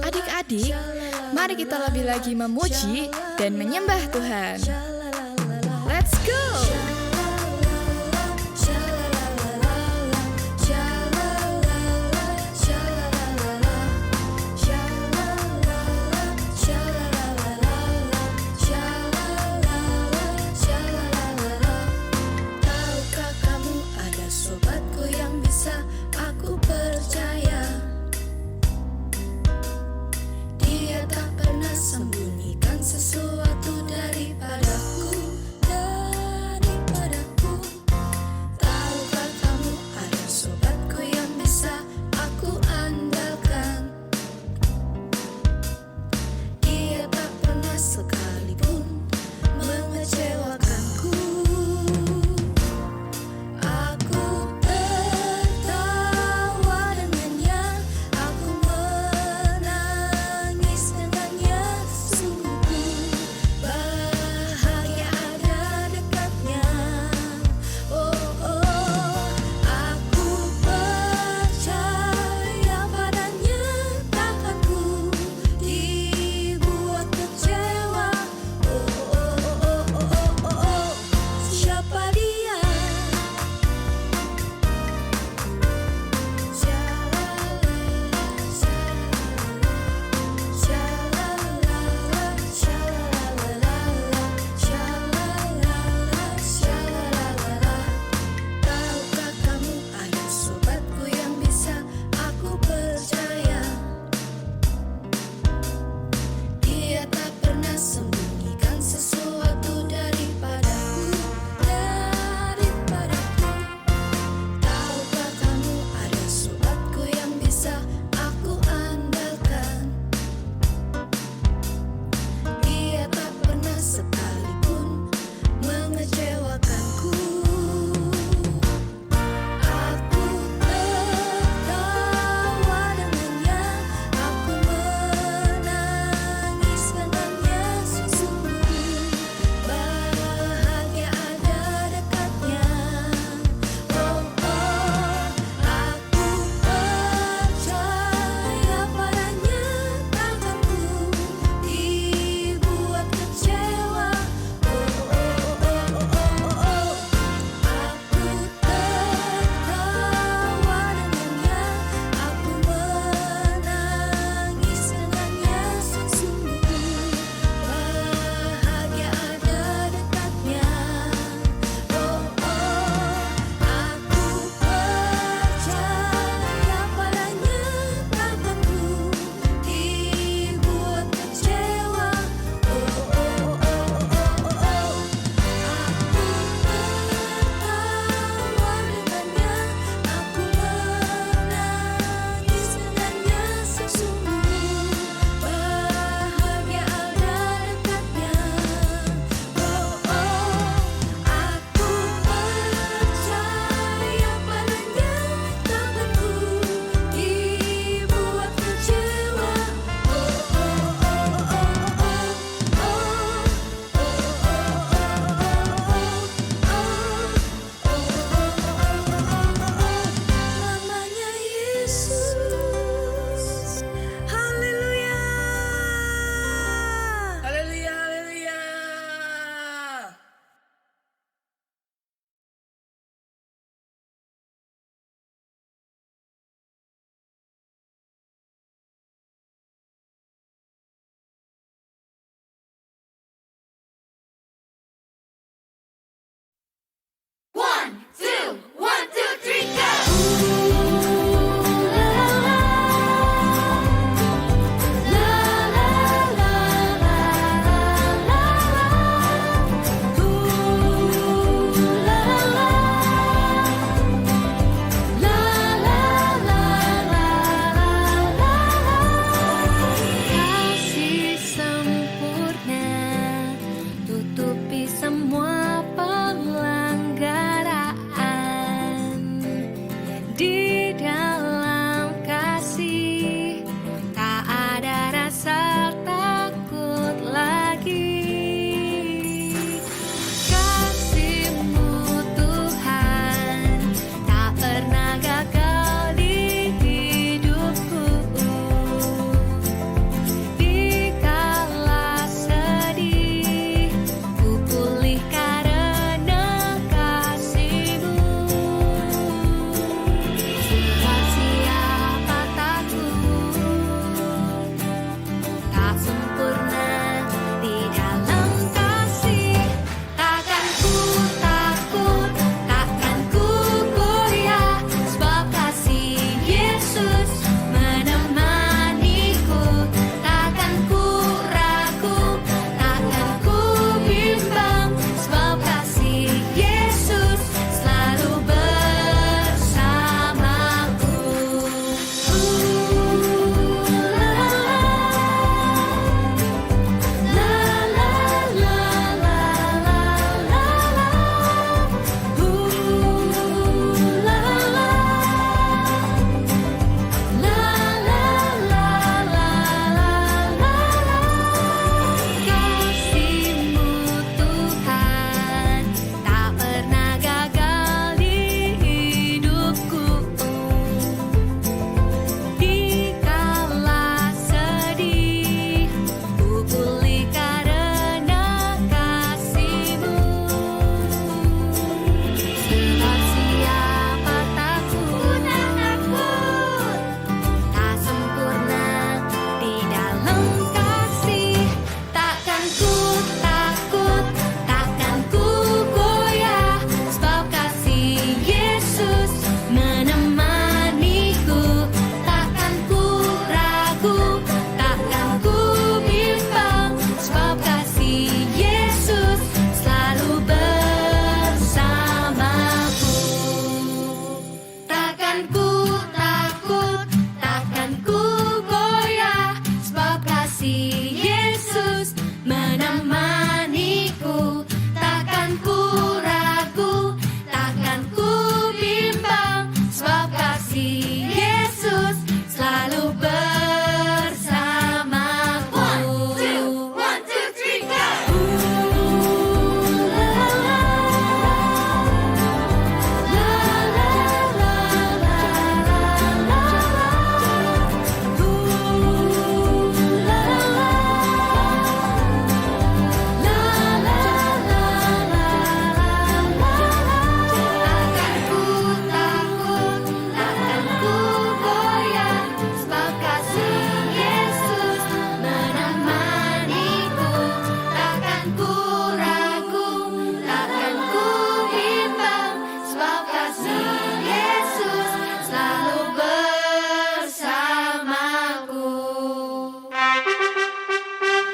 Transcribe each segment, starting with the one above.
Adik-adik, mari kita lebih lagi memuji dan menyembah Tuhan. Let's go! Tahukah kamu ada sobatku yang bisa aku percaya? Dia tak pernah sembunyikan sesuatu daripada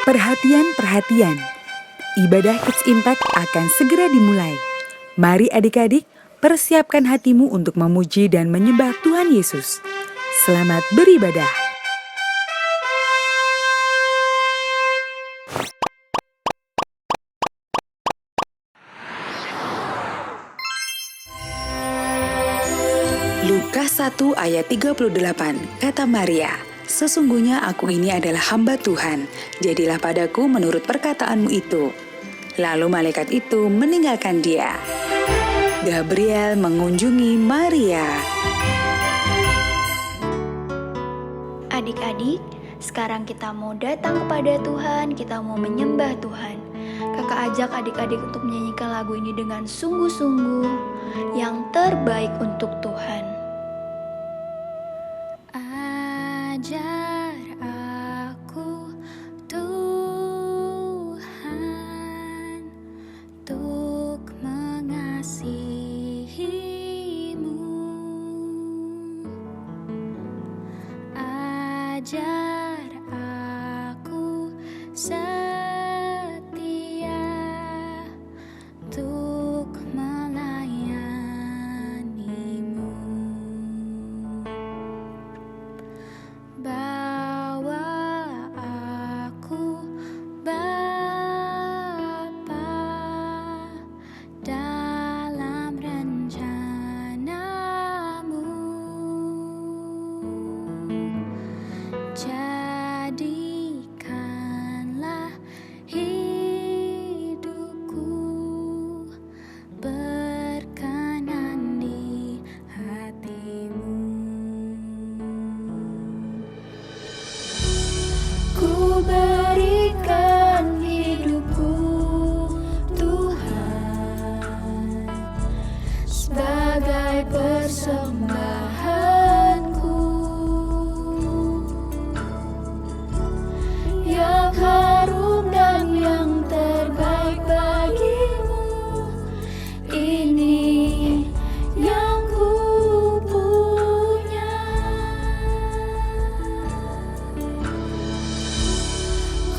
Perhatian, ibadah Kids Impact akan segera dimulai. Mari adik-adik, persiapkan hatimu untuk memuji dan menyembah Tuhan Yesus. Selamat beribadah. Lukas 1 ayat 38, kata Maria, "Sesungguhnya aku ini adalah hamba Tuhan, jadilah padaku menurut perkataanmu itu." Lalu malaikat itu meninggalkan dia. Gabriel mengunjungi Maria. Adik-adik, sekarang kita mau datang kepada Tuhan, kita mau menyembah Tuhan. Kakak ajak adik-adik untuk menyanyikan lagu ini dengan sungguh-sungguh yang terbaik untuk Tuhan. Ajar aku Tuhan untuk mengasihi-Mu. Ajar aku setia untuk melayani-Mu. Bawa aku Bapa dalam rencana-Mu. Jadikanlah hidupku berkenan di hati-Mu. Ku berikan hidupku Tuhan sebagai persembahanku yang harum dan yang terbaik bagimu. Ini yang ku punya.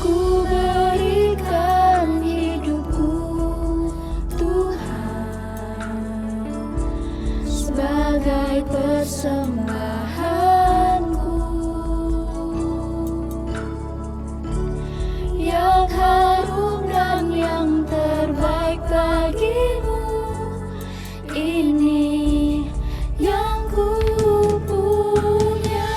Ku berikan hidupku Tuhan sebagai persembahanku yang harum dan yang terbaik bagimu. Ini yang ku punya.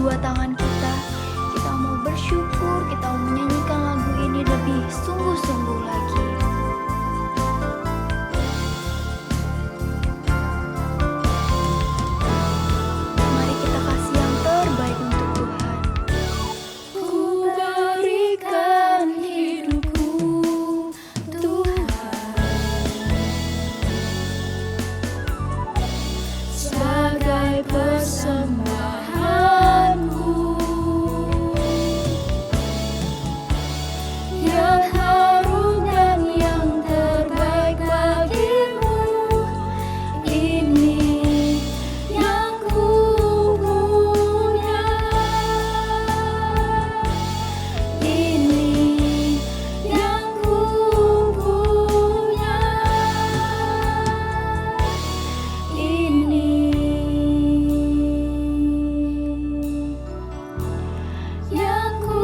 kedua tangan kita. Kita mau bersyukur, kita mau menyanyikan lagu ini lebih sungguh-sungguh lagi. Mari kita kasih yang terbaik untuk Tuhan. Ku berikan hidupku, Tuhan, sebagai persembahanku yang harum dan yang terbaik bagimu. Ini yang ku punya, ini yang ku punya, ini yang ku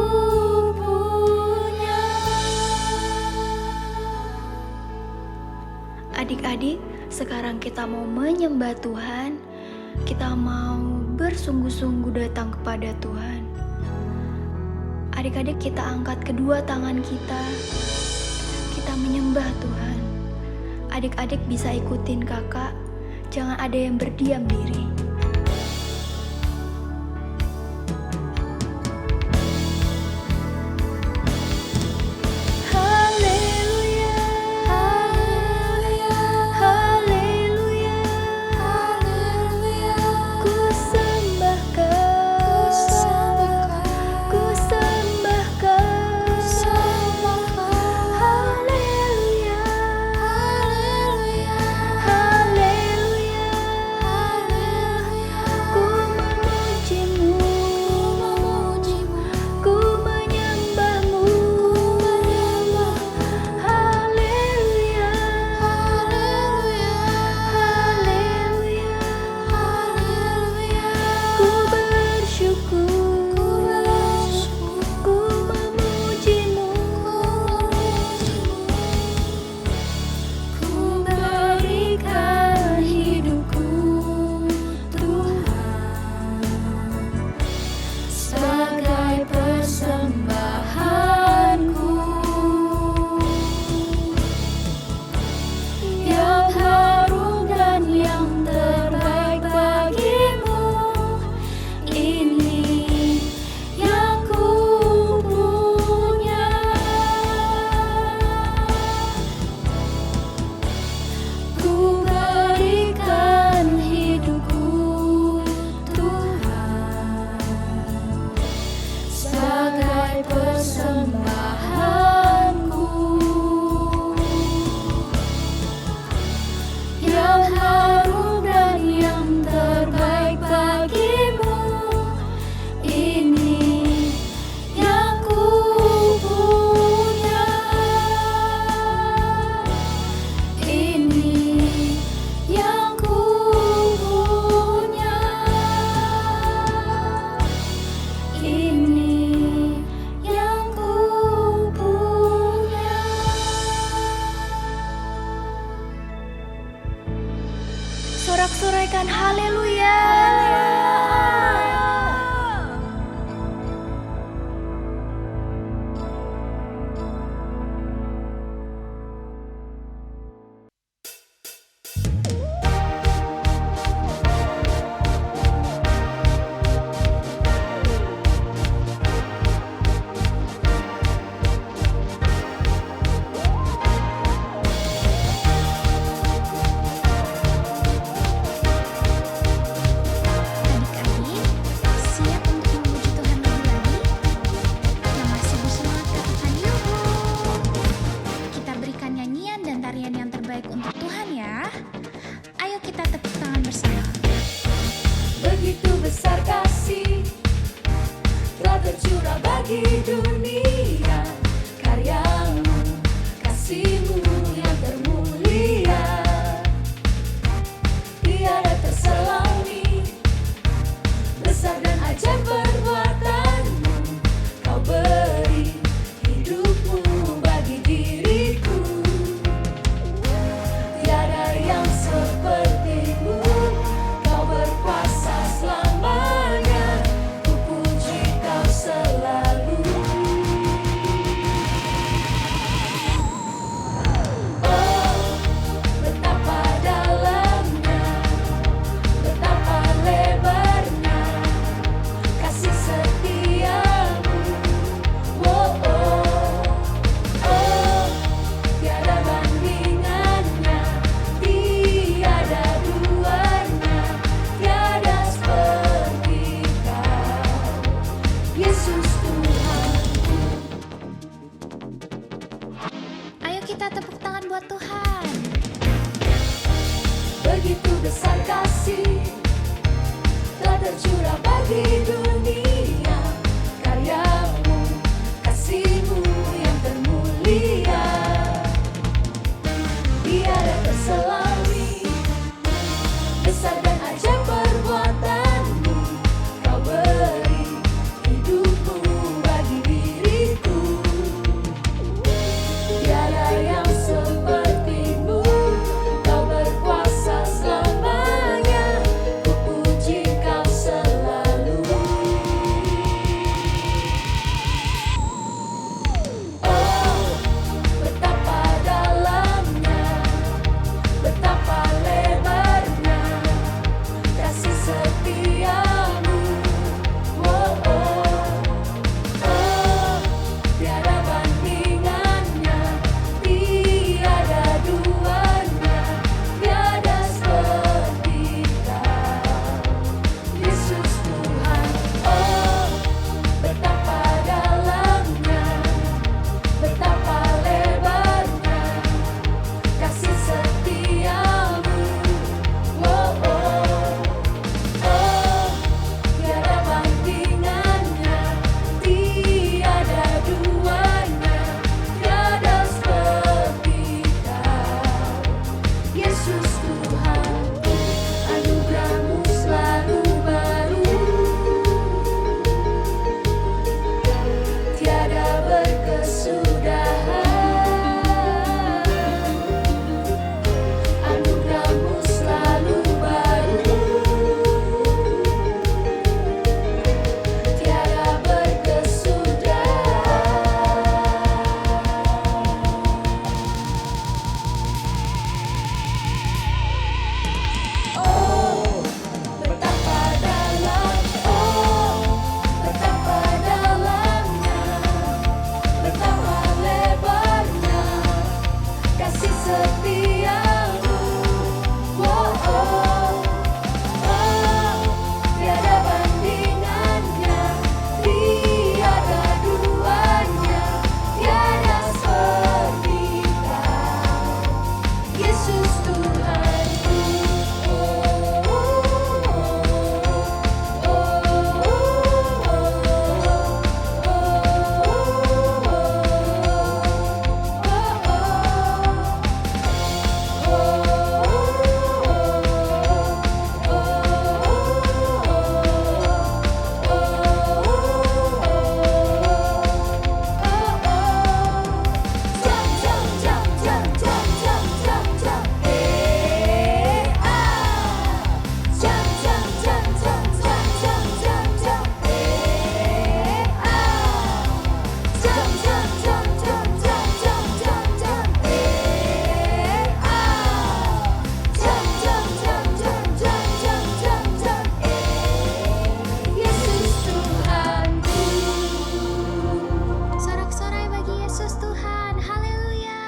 punya. Adik-adik, sekarang kita mau menyembah Tuhan. Kita mau bersungguh-sungguh datang kepada Tuhan. Adik-adik, kita angkat kedua tangan kita. Kita menyembah Tuhan. Adik-adik bisa ikutin kakak. Jangan ada yang berdiam diri. Haleluya, haleluya, haleluya. Ku sembahkan, ku sembahkan, haleluya, haleluya, haleluya. di dunia, karyamu, kasihmu yang termulia. Tiada terselami, besar dan ajaib perbuatanmu. Kau beri hidupmu bagi diriku. Tiada yang sepertimu, kau berkuasa selamanya. Ku puji kau selalu. Oh, betapa dalamnya, betapa lebarnya kasih setiamu. Oh, oh, oh, tiada bandingannya, tiada duanya, tiada seperti kau, Yesus Tuhan. Oh, betapa dalamnya, betapa lebarnya kasih setiamu. Oh, oh, oh, tiada bandingannya, tiada duanya, tiada seperti kau, Yesus Tuhanku. Anugerahmu selalu baru, tiada berkesudahan. Anugerahmu selalu baru, tiada berkesudahan. Oh, betapa dalam, oh, betapa dalamnya, betapa lebarnya kasih setiamu. Oh, oh, oh, tiada bandingannya, tiada duanya, tiada seperti kau, Yesus Tuhanku. Oh, oh, oh, Yesus Tuhanku. Sorak-sorai bagi Yesus Tuhan. Haleluya.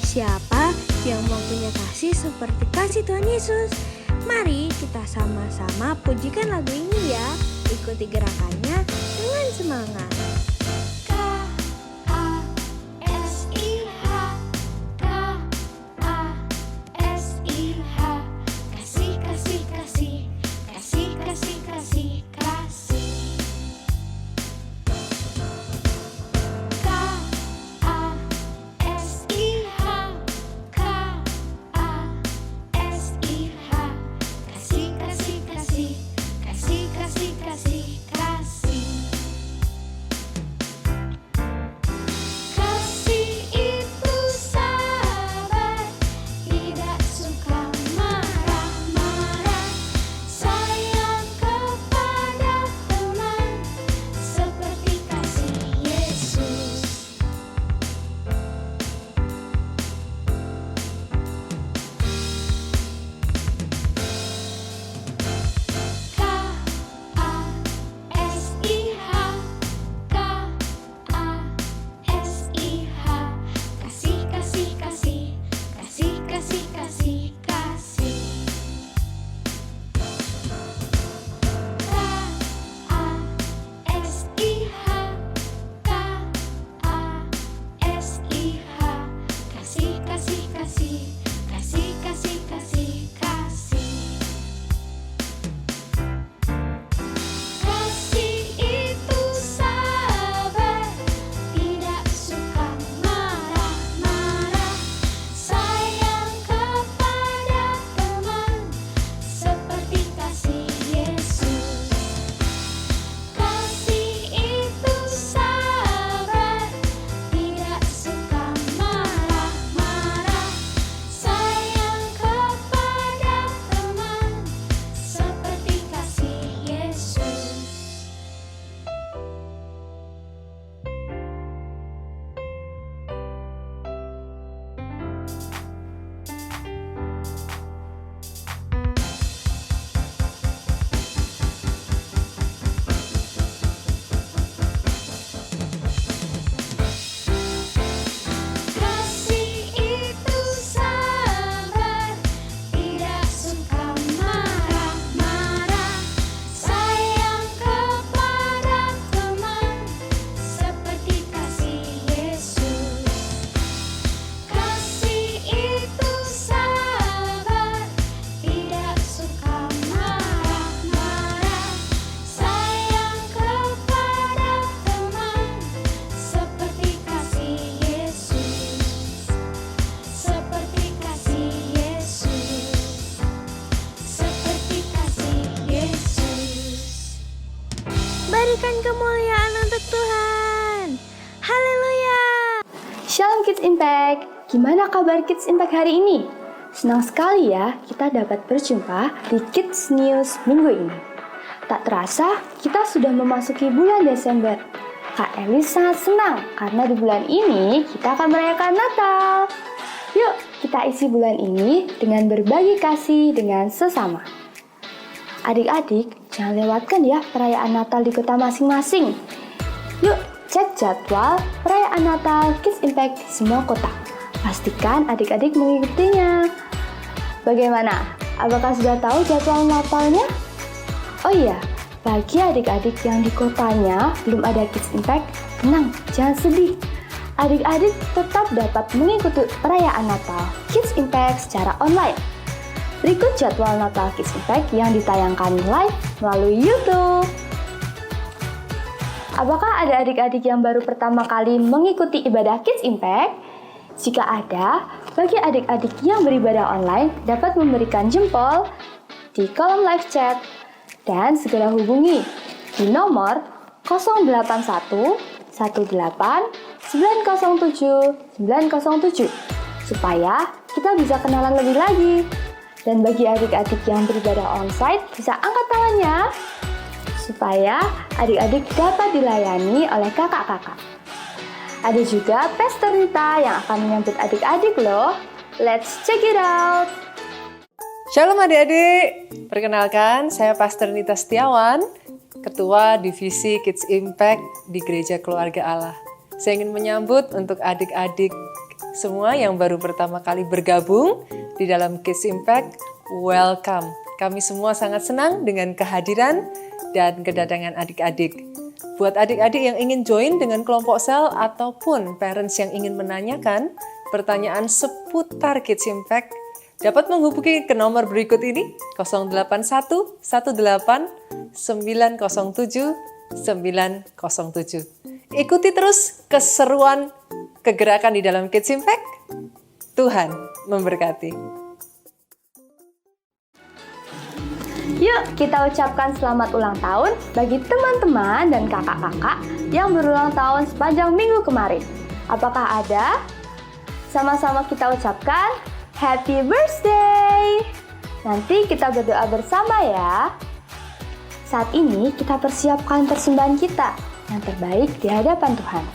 Siapa yang mau punya kasih seperti kasih Tuhan Yesus? Mari kita sama-sama pujikan lagu ini ya. Ikuti gerakannya dengan semangat. K-A-S-I-H, K-A-S-I-H, kasih, kasih, kasih, kasih, kasih, kasih, kasih. K-A-S-I-H, K-A-S-I-H, kasih, kasih, kasih, kasih, kasih, kasih, kasih. kasih, kasih, kasih, kasih. Kasih itu sabar, tidak suka marah-marah, sayang kepada teman, seperti kasih Yesus. Kasih itu sabar, tidak suka marah-marah, sayang kepada teman, seperti kasih Yesus. Kasih itu sabar, tidak suka marah-marah, sayang kepada teman, seperti kasih Yesus. Kasih itu sabar, tidak suka marah-marah, sayang kepada teman, seperti kasih Yesus. Seperti kasih Yesus, seperti kasih Yesus. Berikan kemuliaan untuk Tuhan. Haleluya. Shalom Kids Impact, gimana kabar Kids Impact hari ini? Senang sekali ya kita dapat berjumpa di Kids News minggu ini. Tak terasa kita sudah memasuki bulan Desember. Kak Elis sangat senang karena di bulan ini kita akan merayakan Natal. Yuk kita isi bulan ini dengan berbagi kasih dengan sesama. Adik-adik, jangan lewatkan ya perayaan Natal di kota masing-masing. Yuk, cek jadwal perayaan Natal Kids Impact di semua kota. Pastikan adik-adik mengikutinya. Bagaimana? Apakah sudah tahu jadwal Natalnya? Oh iya, bagi adik-adik yang di kotanya belum ada Kids Impact, tenang, jangan sedih. Adik-adik tetap dapat mengikuti perayaan Natal Kids Impact secara online. Berikut jadwal Natal Kids Impact yang ditayangkan live melalui YouTube. Apakah ada adik-adik yang baru pertama kali mengikuti ibadah Kids Impact? Jika ada, bagi adik-adik yang beribadah online dapat memberikan jempol di kolom live chat dan segera hubungi di nomor 081 18 907 907 supaya kita bisa kenalan lebih lagi. Dan bagi adik-adik yang beribadah onsite bisa angkat tangannya supaya adik-adik dapat dilayani oleh kakak-kakak. Ada juga Pastor Rita yang akan menyambut adik-adik loh. Let's check it out. Shalom adik-adik, perkenalkan saya Pastor Nita Setiawan, Ketua Divisi Kids Impact di Gereja Keluarga Allah. Saya ingin menyambut untuk adik-adik semua yang baru pertama kali bergabung di dalam Kids Impact, welcome. Kami semua sangat senang dengan kehadiran dan kedatangan adik-adik. Buat adik-adik yang ingin join dengan kelompok sel ataupun parents yang ingin menanyakan pertanyaan seputar Kids Impact, dapat menghubungi ke nomor berikut ini 081 18 907 907. Ikuti terus keseruan kegerakan di dalam Kids Impact. Tuhan memberkati. Yuk kita ucapkan selamat ulang tahun bagi teman-teman dan kakak-kakak yang berulang tahun sepanjang minggu kemarin. Apakah ada? Sama-sama kita ucapkan Happy Birthday! Nanti kita berdoa bersama ya. Saat ini kita persiapkan persembahan kita yang terbaik di hadapan Tuhan.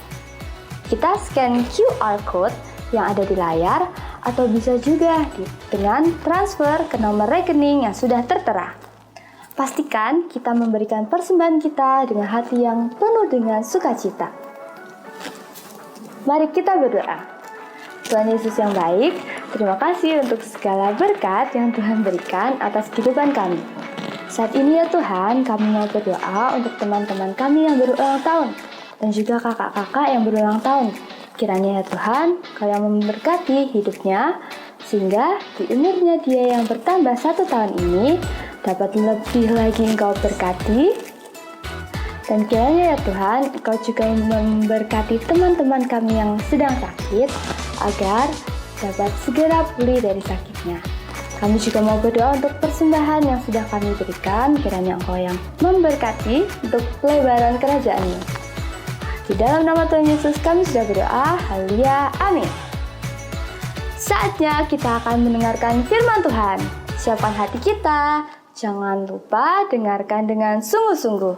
Kita scan QR Code yang ada di layar atau bisa juga dengan transfer ke nomor rekening yang sudah tertera. Pastikan kita memberikan persembahan kita dengan hati yang penuh dengan sukacita. Mari kita berdoa. Tuhan Yesus yang baik, terima kasih untuk segala berkat yang Tuhan berikan atas kehidupan kami. Saat ini ya Tuhan, kami mau berdoa untuk teman-teman kami yang berulang tahun dan juga kakak-kakak yang berulang tahun. Kiranya ya Tuhan, Kau yang memberkati hidupnya Sehingga di umurnya dia yang bertambah 1 tahun ini dapat lebih lagi Engkau berkati. Dan kiranya ya Tuhan, Engkau juga memberkati teman-teman kami yang sedang sakit agar dapat segera pulih dari sakitnya. Kami juga mau berdoa untuk persembahan yang sudah kami berikan, kiranya Engkau yang memberkati untuk pelebaran kerajaan-Mu. Di dalam nama Tuhan Yesus kami sudah berdoa, haleluya, amin. Saatnya kita akan mendengarkan firman Tuhan. Siapkan hati kita, jangan lupa dengarkan dengan sungguh-sungguh.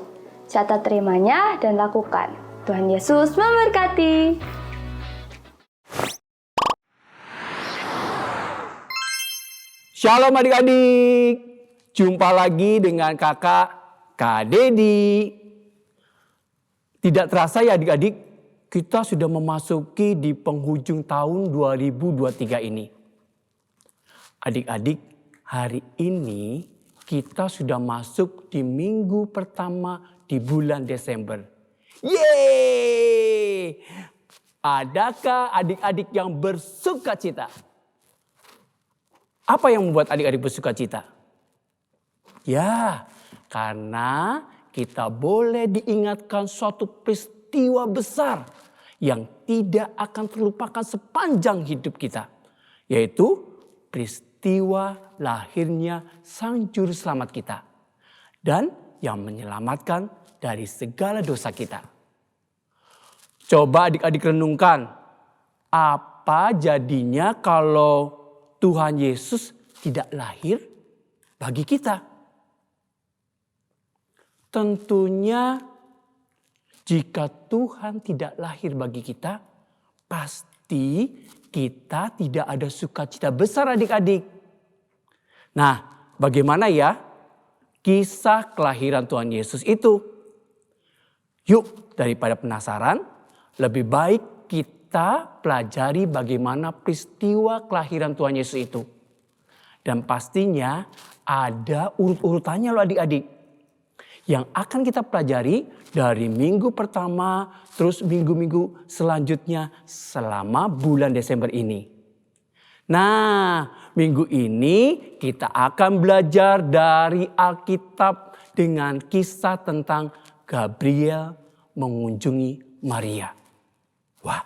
Catat terimanya dan lakukan. Tuhan Yesus memberkati. Shalom adik-adik, jumpa lagi dengan Kak Dedi. Tidak terasa ya adik-adik, kita sudah memasuki di penghujung tahun 2023 ini. Adik-adik, hari ini kita sudah masuk di minggu pertama di bulan Desember. Yeay! Adakah adik-adik yang bersuka cita? Apa yang membuat adik-adik bersuka cita? Ya, karena kita boleh diingatkan suatu peristiwa besar yang tidak akan terlupakan sepanjang hidup kita. Yaitu peristiwa lahirnya Sang Juru Selamat kita. Dan yang menyelamatkan dari segala dosa kita. Coba adik-adik renungkan, apa jadinya kalau Tuhan Yesus tidak lahir bagi kita? Tentunya jika Tuhan tidak lahir bagi kita, pasti kita tidak ada sukacita besar adik-adik. Nah, bagaimana ya kisah kelahiran Tuhan Yesus itu? Yuk, daripada penasaran, lebih baik kita pelajari bagaimana peristiwa kelahiran Tuhan Yesus itu. Dan pastinya ada urut-urutannya loh adik-adik. Yang akan kita pelajari dari minggu pertama terus minggu-minggu selanjutnya selama bulan Desember ini. Nah, minggu ini kita akan belajar dari Alkitab dengan kisah tentang Gabriel mengunjungi Maria. Wah,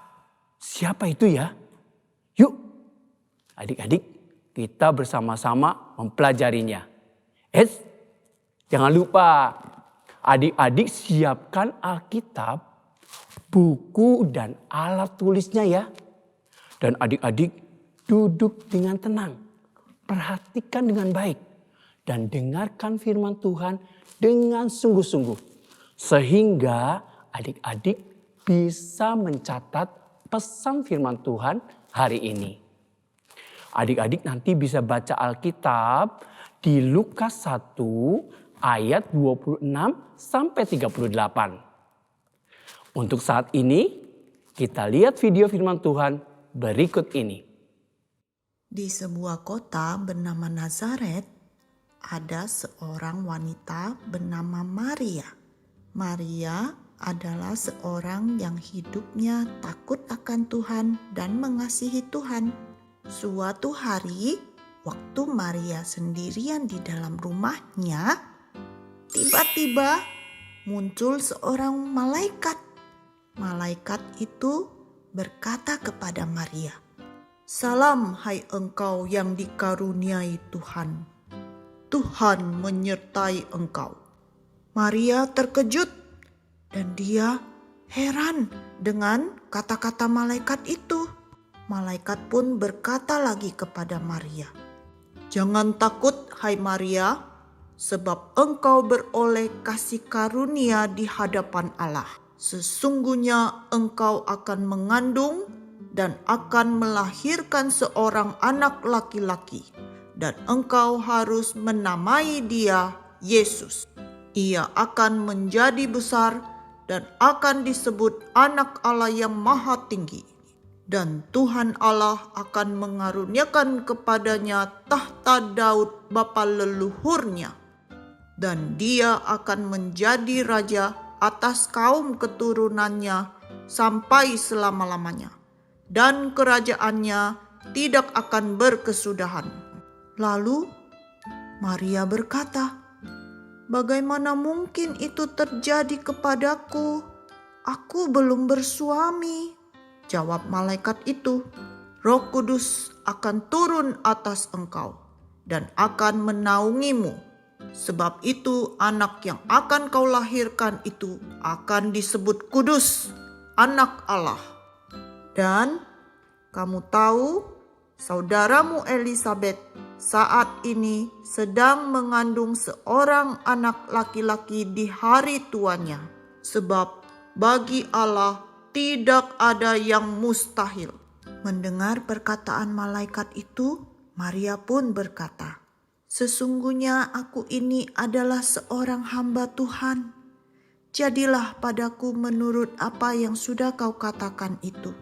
siapa itu ya? Yuk, adik-adik kita bersama-sama mempelajarinya. Jangan lupa adik-adik siapkan Alkitab, buku dan alat tulisnya ya. Dan adik-adik duduk dengan tenang, perhatikan dengan baik. Dan dengarkan firman Tuhan dengan sungguh-sungguh. Sehingga adik-adik bisa mencatat pesan firman Tuhan hari ini. Adik-adik nanti bisa baca Alkitab di Lukas 1 ayat 26 sampai 38. Untuk saat ini kita lihat video firman Tuhan berikut ini. Di sebuah kota bernama Nazaret ada seorang wanita bernama Maria. Maria adalah seorang yang hidupnya takut akan Tuhan dan mengasihi Tuhan. Suatu hari, waktu Maria sendirian di dalam rumahnya, tiba-tiba muncul seorang malaikat. Malaikat itu berkata kepada Maria, "Salam hai engkau yang dikaruniai Tuhan. Tuhan menyertai engkau." Maria terkejut. Dan dia heran dengan kata-kata malaikat itu. Malaikat pun berkata lagi kepada Maria, "Jangan takut hai Maria, sebab engkau beroleh kasih karunia di hadapan Allah. Sesungguhnya engkau akan mengandung dan akan melahirkan seorang anak laki-laki. Dan engkau harus menamai dia Yesus. Ia akan menjadi besar dan akan disebut Anak Allah yang Maha Tinggi. Dan Tuhan Allah akan mengaruniakan kepadanya tahta Daud bapa leluhurnya. Dan dia akan menjadi raja atas kaum keturunannya sampai selama-lamanya. Dan kerajaannya tidak akan berkesudahan. Lalu Maria berkata, "Bagaimana mungkin itu terjadi kepadaku? Aku belum bersuami." Jawab malaikat itu, "Roh Kudus akan turun atas engkau dan akan menaungimu. Sebab itu anak yang akan kau lahirkan itu akan disebut kudus, anak Allah. Dan kamu tahu, saudaramu Elisabet saat ini sedang mengandung seorang anak laki-laki di hari tuanya. Sebab bagi Allah tidak ada yang mustahil." Mendengar perkataan malaikat itu, Maria pun berkata, "Sesungguhnya aku ini adalah seorang hamba Tuhan. Jadilah padaku menurut apa yang sudah kau katakan itu."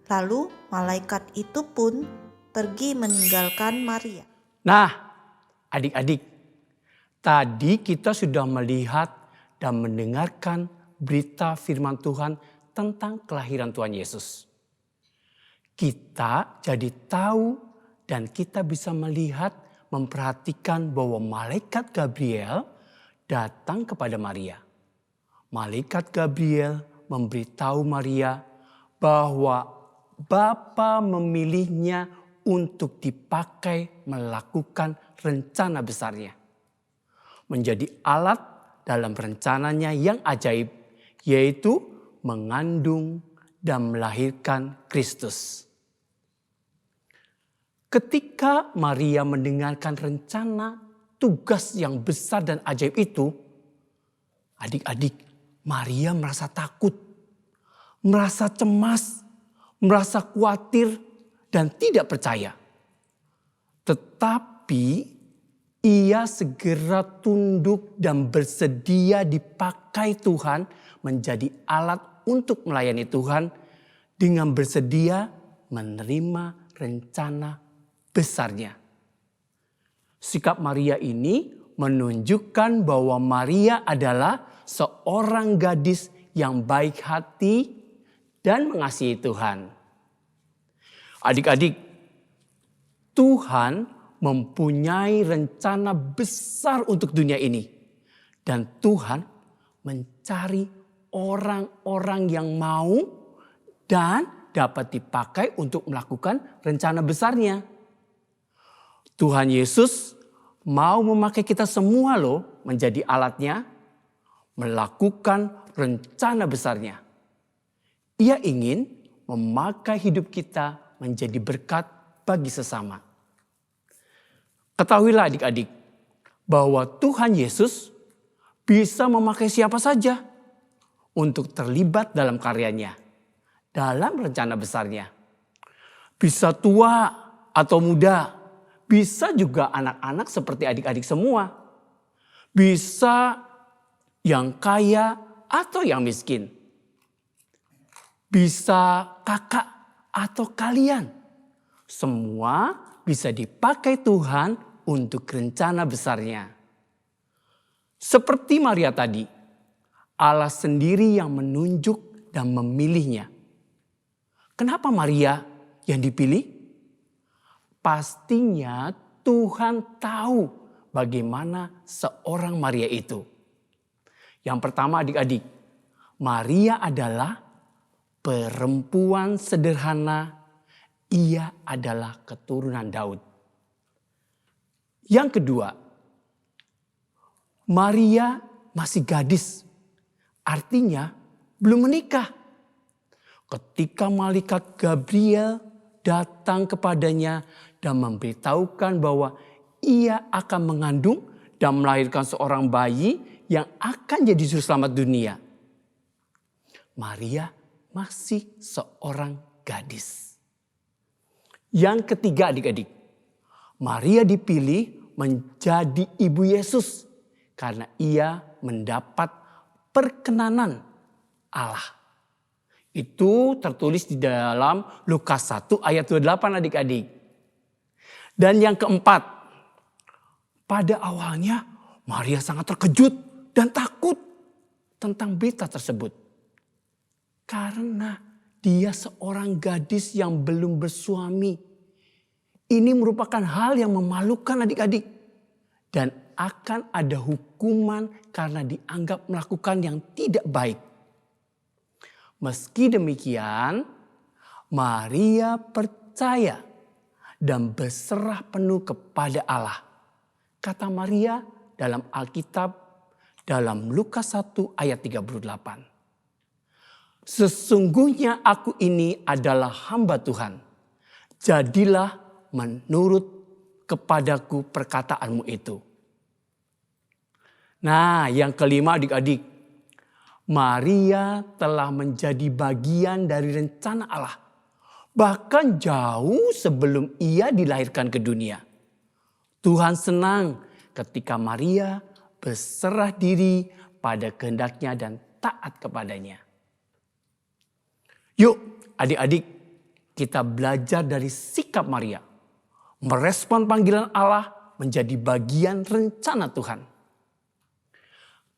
Lalu malaikat itu pun pergi meninggalkan Maria. Nah, adik-adik, tadi kita sudah melihat dan mendengarkan berita firman Tuhan tentang kelahiran Tuhan Yesus. Kita jadi tahu dan kita bisa melihat, memperhatikan bahwa malaikat Gabriel datang kepada Maria. Malaikat Gabriel memberitahu Maria bahwa Bapa memilihnya untuk dipakai melakukan rencana besarnya. Menjadi alat dalam rencananya yang ajaib, yaitu mengandung dan melahirkan Kristus. Ketika Maria mendengarkan rencana tugas yang besar dan ajaib itu, adik-adik, Maria merasa takut, merasa cemas, merasa khawatir dan tidak percaya. Tetapi ia segera tunduk dan bersedia dipakai Tuhan menjadi alat untuk melayani Tuhan dengan bersedia menerima rencana besarnya. Sikap Maria ini menunjukkan bahwa Maria adalah seorang gadis yang baik hati dan mengasihi Tuhan. Adik-adik, Tuhan mempunyai rencana besar untuk dunia ini. Dan Tuhan mencari orang-orang yang mau dan dapat dipakai untuk melakukan rencana besarnya. Tuhan Yesus mau memakai kita semua loh menjadi alatnya, melakukan rencana besarnya. Ia ingin memakai hidup kita menjadi berkat bagi sesama. Ketahuilah adik-adik bahwa Tuhan Yesus bisa memakai siapa saja untuk terlibat dalam karyanya, dalam rencana besarnya. Bisa tua atau muda, bisa juga anak-anak seperti adik-adik semua. Bisa yang kaya atau yang miskin. Bisa kakak atau kalian. Semua bisa dipakai Tuhan untuk rencana besarnya. Seperti Maria tadi, Allah sendiri yang menunjuk dan memilihnya. Kenapa Maria yang dipilih? Pastinya Tuhan tahu bagaimana seorang Maria itu. Yang pertama adik-adik, Maria adalah perempuan sederhana. Ia adalah keturunan Daud. Yang kedua, Maria masih gadis. Artinya belum menikah. Ketika malaikat Gabriel datang kepadanya dan memberitahukan bahwa ia akan mengandung dan melahirkan seorang bayi yang akan jadi juru selamat dunia. Maria masih seorang gadis. Yang ketiga adik-adik, Maria dipilih menjadi ibu Yesus karena ia mendapat perkenanan Allah. Itu tertulis di dalam Lukas 1 ayat 28 adik-adik. Dan yang keempat, pada awalnya Maria sangat terkejut dan takut tentang berita tersebut. Karena dia seorang gadis yang belum bersuami. Ini merupakan hal yang memalukan adik-adik. Dan akan ada hukuman karena dianggap melakukan yang tidak baik. Meski demikian, Maria percaya dan berserah penuh kepada Allah. Kata Maria dalam Alkitab dalam Lukas 1 ayat 38. Sesungguhnya aku ini adalah hamba Tuhan. Jadilah menurut kepadaku perkataanmu itu. Nah, yang kelima adik-adik. Maria telah menjadi bagian dari rencana Allah. Bahkan jauh sebelum ia dilahirkan ke dunia. Tuhan senang ketika Maria berserah diri pada kehendaknya dan taat kepadanya. Yuk adik-adik, kita belajar dari sikap Maria. Merespon panggilan Allah menjadi bagian rencana Tuhan.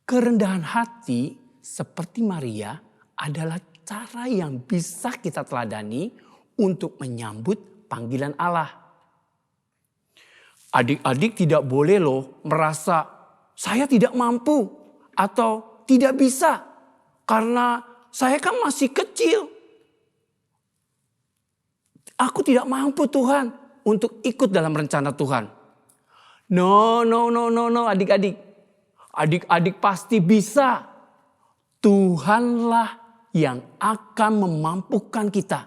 Kerendahan hati seperti Maria adalah cara yang bisa kita teladani untuk menyambut panggilan Allah. Adik-adik tidak boleh loh merasa saya tidak mampu atau tidak bisa karena saya kan masih kecil. Aku tidak mampu Tuhan untuk ikut dalam rencana Tuhan. No adik-adik. Adik-adik pasti bisa. Tuhanlah yang akan memampukan kita.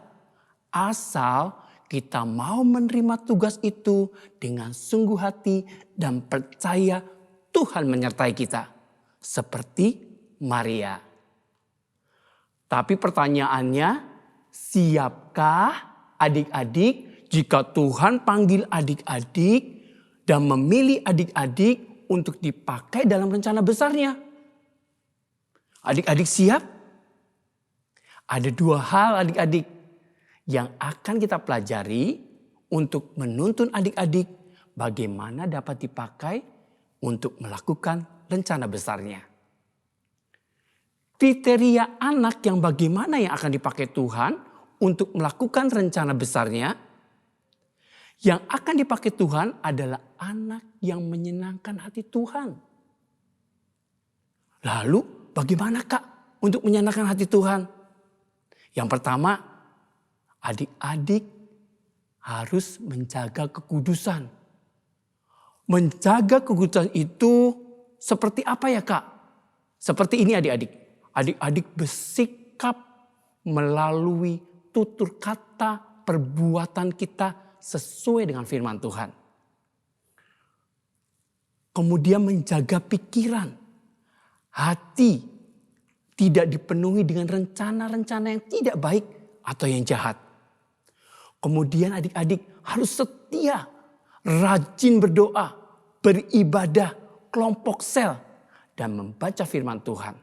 Asal kita mau menerima tugas itu dengan sungguh hati dan percaya Tuhan menyertai kita. Seperti Maria. Tapi pertanyaannya, siapkah adik-adik jika Tuhan panggil adik-adik dan memilih adik-adik untuk dipakai dalam rencana besarnya? Adik-adik siap? Ada dua hal adik-adik yang akan kita pelajari untuk menuntun adik-adik bagaimana dapat dipakai untuk melakukan rencana besarnya. Kriteria anak yang bagaimana yang akan dipakai Tuhan untuk melakukan rencana besarnya. Yang akan dipakai Tuhan adalah anak yang menyenangkan hati Tuhan. Lalu bagaimana Kak untuk menyenangkan hati Tuhan? Yang pertama, adik-adik harus menjaga kekudusan. Menjaga kekudusan itu seperti apa ya Kak? Seperti ini adik-adik. Adik-adik bersikap melalui tutur kata perbuatan kita sesuai dengan firman Tuhan. Kemudian menjaga pikiran, hati tidak dipenuhi dengan rencana-rencana yang tidak baik atau yang jahat. Kemudian adik-adik harus setia, rajin berdoa, beribadah, kelompok sel, dan membaca firman Tuhan.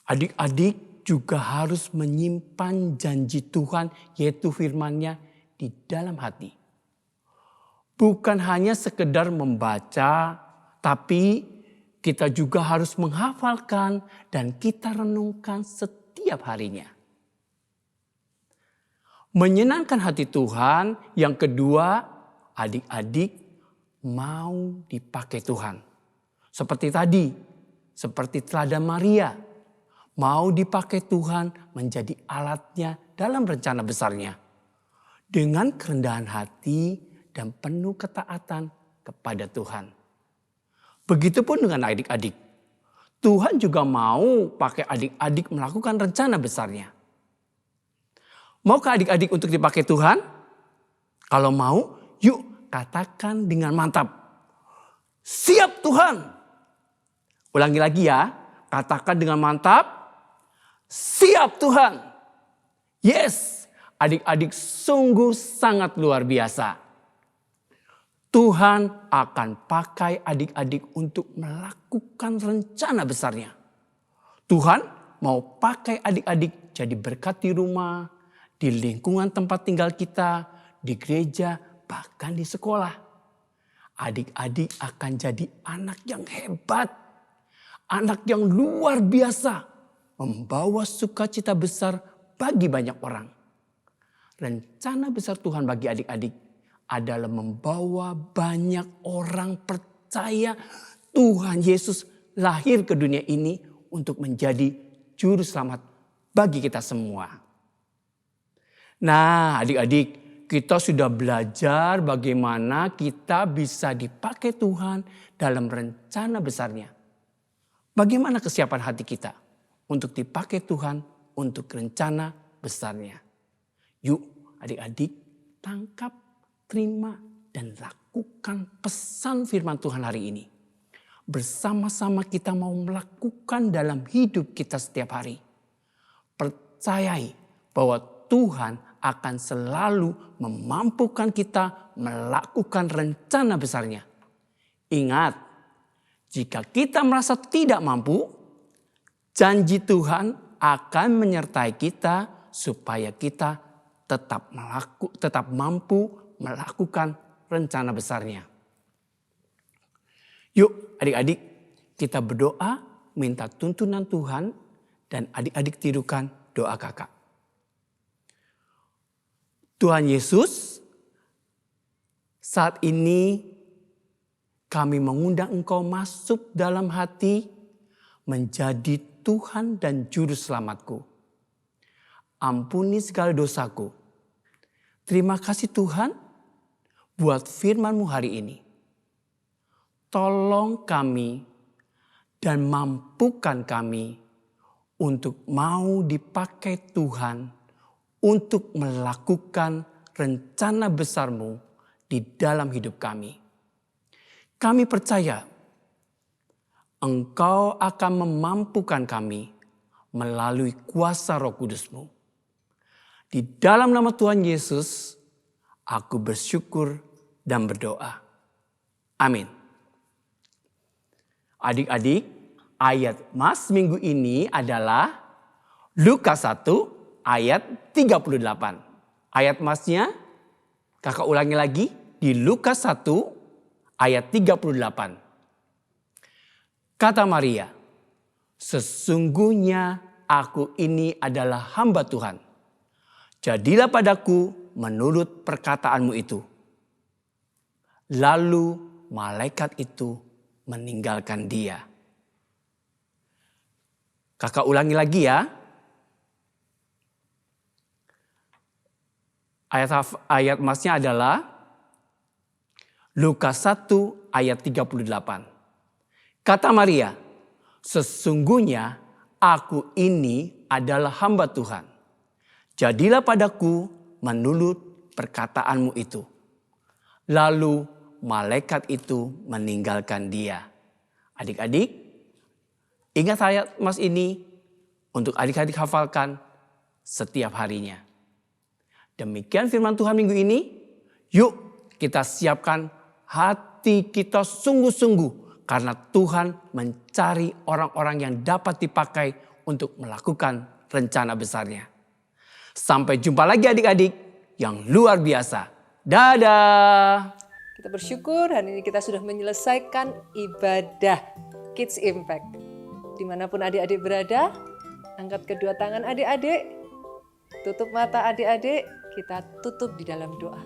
Adik-adik juga harus menyimpan janji Tuhan yaitu firman-Nya di dalam hati. Bukan hanya sekedar membaca, tapi kita juga harus menghafalkan dan kita renungkan setiap harinya. Menyenangkan hati Tuhan, yang kedua, adik-adik mau dipakai Tuhan. Seperti tadi, seperti teladan Maria. Mau dipakai Tuhan menjadi alatnya dalam rencana besarnya. Dengan kerendahan hati dan penuh ketaatan kepada Tuhan. Begitupun dengan adik-adik. Tuhan juga mau pakai adik-adik melakukan rencana besarnya. Maukah adik-adik untuk dipakai Tuhan? Kalau mau, yuk katakan dengan mantap. Siap Tuhan. Ulangi lagi ya. Katakan dengan mantap. Siap Tuhan. Yes, adik-adik sungguh sangat luar biasa. Tuhan akan pakai adik-adik untuk melakukan rencana besarnya. Tuhan mau pakai adik-adik jadi berkat di rumah, di lingkungan tempat tinggal kita, di gereja, bahkan di sekolah. Adik-adik akan jadi anak yang hebat, anak yang luar biasa, membawa sukacita besar bagi banyak orang. rencana besar Tuhan bagi adik-adik adalah membawa banyak orang percaya Tuhan Yesus lahir ke dunia ini untuk menjadi juru selamat bagi kita semua. Nah, adik-adik, kita sudah belajar bagaimana kita bisa dipakai Tuhan dalam rencana besarnya. Bagaimana kesiapan hati kita untuk dipakai Tuhan untuk rencana besarnya. Yuk adik-adik, tangkap, terima, dan lakukan pesan firman Tuhan hari ini. Bersama-sama kita mau melakukan dalam hidup kita setiap hari. Percayai bahwa Tuhan akan selalu memampukan kita melakukan rencana besarnya. Ingat, jika kita merasa tidak mampu, janji Tuhan akan menyertai kita supaya kita tetap mampu melakukan rencana besarnya. Yuk adik-adik, kita berdoa minta tuntunan Tuhan dan adik-adik tirukan doa kakak. Tuhan Yesus, saat ini kami mengundang Engkau masuk dalam hati menjadi Tuhan dan Juru Selamatku. Ampuni segala dosaku. Terima kasih Tuhan buat firman-Mu hari ini. Tolong kami dan mampukan kami untuk mau dipakai Tuhan untuk melakukan rencana besar-Mu di dalam hidup kami. Kami percaya Engkau akan memampukan kami melalui kuasa Roh Kudus-Mu. Di dalam nama Tuhan Yesus, aku bersyukur dan berdoa. Amin. Adik-adik, ayat Mas minggu ini adalah Lukas 1 ayat 38. Ayat Masnya, kakak ulangi lagi, di Lukas 1 ayat 38. Kata Maria, sesungguhnya aku ini adalah hamba Tuhan. Jadilah padaku menurut perkataanmu itu. Lalu malaikat itu meninggalkan dia. Kakak ulangi lagi ya. Ayat Masnya adalah Lukas 1 ayat 38. Kata Maria, sesungguhnya aku ini adalah hamba Tuhan. Jadilah padaku menurut perkataanmu itu. Lalu malaikat itu meninggalkan dia. Adik-adik, ingat ayat Mas ini untuk adik-adik hafalkan setiap harinya. Demikian firman Tuhan minggu ini. Yuk kita siapkan hati kita sungguh-sungguh. Karena Tuhan mencari orang-orang yang dapat dipakai untuk melakukan rencana besarnya. Sampai jumpa lagi adik-adik yang luar biasa. Dadah. Kita bersyukur hari ini kita sudah menyelesaikan ibadah Kids Impact. Dimanapun adik-adik berada, angkat kedua tangan adik-adik, tutup mata adik-adik, kita tutup di dalam doa.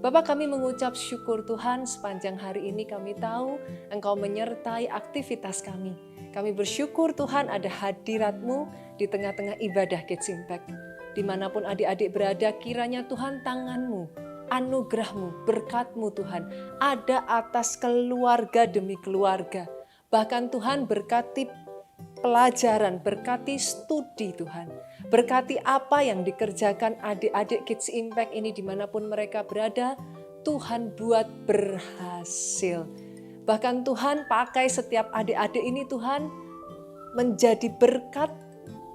Bapa, kami mengucap syukur Tuhan sepanjang hari ini kami tahu Engkau menyertai aktivitas kami. Kami bersyukur Tuhan ada hadirat-Mu di tengah-tengah ibadah Kids Impact. Dimanapun adik-adik berada, kiranya Tuhan tangan-Mu, anugerah-Mu, berkat-Mu Tuhan ada atas keluarga demi keluarga. Bahkan Tuhan berkati pelajaran, berkati studi Tuhan. Berkati apa yang dikerjakan adik-adik Kids Impact ini dimanapun mereka berada, Tuhan buat berhasil. Bahkan Tuhan pakai setiap adik-adik ini Tuhan menjadi berkat,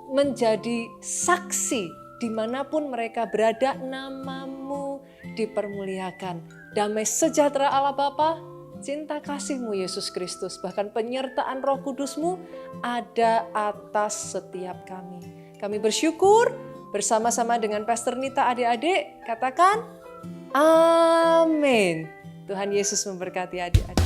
menjadi saksi dimanapun mereka berada, nama-Mu dipermuliakan. Damai sejahtera Allah Bapa, cinta kasih-Mu Yesus Kristus, bahkan penyertaan Roh Kudus-Mu ada atas setiap kami. Kami bersyukur bersama-sama dengan Pastor Nita adik-adik, katakan amin. Tuhan Yesus memberkati adik-adik.